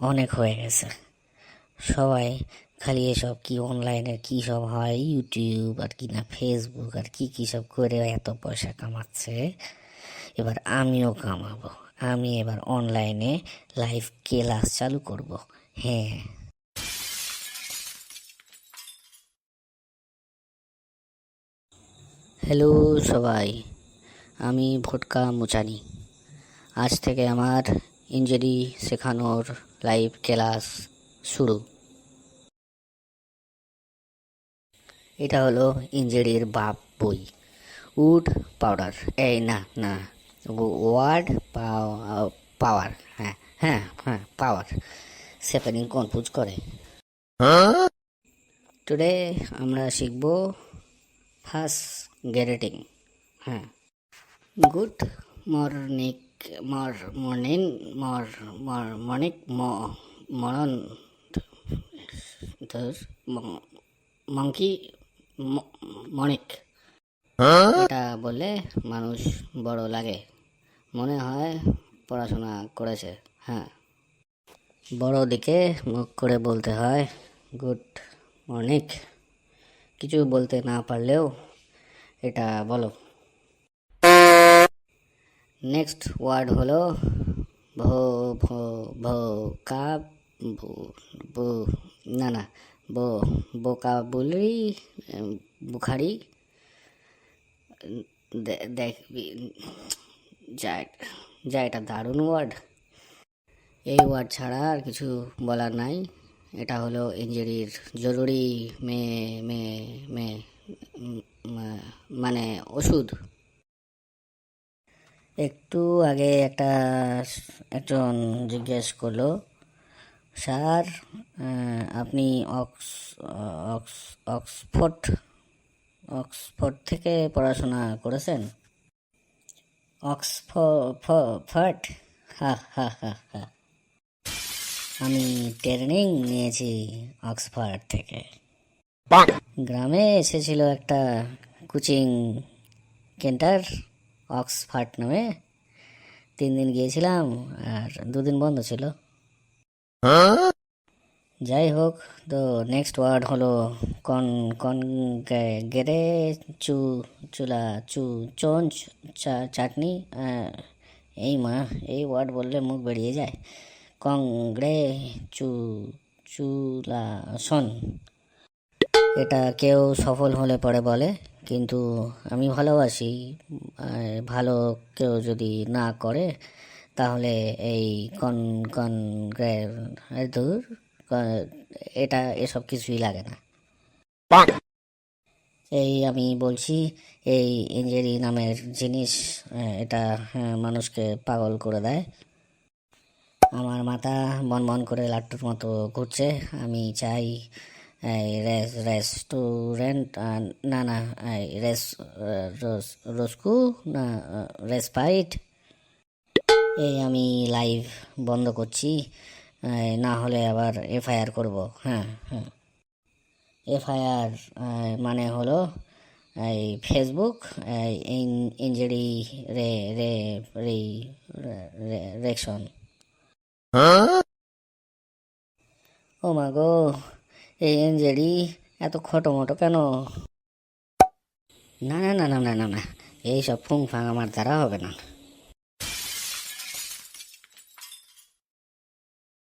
অনেক হয়ে গেছে। সবাই খালি এসব কি অনলাইনে কী সব হয়, ইউটিউব আর কি না ফেসবুক আর কি কী সব করে এত পয়সা কামাচ্ছে। এবার আমিও কামাবো। আমি এবার অনলাইনে লাইভ ক্লাস চালু করব। হ্যাঁ। হ্যালো সবাই, আমি ভোটকা মুচানি। আজ থেকে আমার ইঞ্জুরি শেখানোর লাইভ ক্লাস শুরু। এটা হলো ইঞ্জুরির বাপ বই। উড পাউডার, এই না না, ওয়ার্ড পাওয়ার, হ্যাঁ হ্যাঁ হ্যাঁ পাওয়ার। স্পেলিং কনফিউজ করে। টুডে আমরা শিখব ফার্স্ট গ্রেডিং। হ্যাঁ, গুড মর্নিং, মর্নিং, মর্নিং, মরণ, মঙ্কি, মনিক। এটা বললে মানুষ বড় লাগে, মনে হয় পড়াশোনা করেছে। হ্যাঁ, বড় দিকে মুখ করে বলতে হয় গুড মর্নিং। কিছু বলতে না পারলেও এটা বলো। নেক্সট ওয়ার্ড হলো ভো ভো ভো কা বো, না না, বোকাবুলারি, বুখারি। দেখ, যা এটা দারুণ ওয়ার্ড। এই ওয়ার্ড ছাড়া আর কিছু বলার নাই। এটা হলো ইঞ্জুরির জরুরি মে মে মে মানে ওষুধ। একটু আগে একজন জিজ্ঞেস করলো, স্যার আপনি অক্সফোর্ড অক্সফোর্ড থেকে পড়াশোনা করেছেন? অক্সফোর্ড? হা হা হা হা, আমি ট্রেনিং নিয়েছি অক্সফোর্ড থেকে। গ্রামে এসেছিল একটা কোচিং সেন্টার অক্সফোর্ড নামে। 3 দিন গিয়েছিলাম আর 2 দিন বন্ধ ছিল। যাই হোক, তো নেক্সট ওয়ার্ড হলো কন কন গেরে চু চুলা চু চঞ্চ চাটনি। এই ওয়ার্ড বললে মুখ বেরিয়ে যায়। কংগ্রে চু চুলাসন। এটা কেউ সফল হলে পরে বলে, কিন্তু আমি ভালোবাসি। ভালো কেউ যদি না করে তাহলে এই কন কন দূর, এটা এসব কিছুই লাগে না। এই আমি বলছি, এই ইঞ্জুরি নামের জিনিস, এটা মানুষকে পাগল করে দেয়। আমার মাথা বন করে লাট্টুর মতো ঘুরছে। আমি চাই রেস্টুরেন্ট, না না, রসকু, না রেসপাইট। এই আমি লাইভ বন্ধ করছি, না হলে আবার এফআইআর করব। হ্যাঁ হ্যাঁ, এফআইআর মানে হলো এই ফেসবুক ইঞ্জুরি রে রে রে রেকশন। ও মা গো, এই ইঞ্জুরি এত খটোমটো কেন? না না না না না না না, এইসব ফুং ফাং আমার দ্বারা হবে না।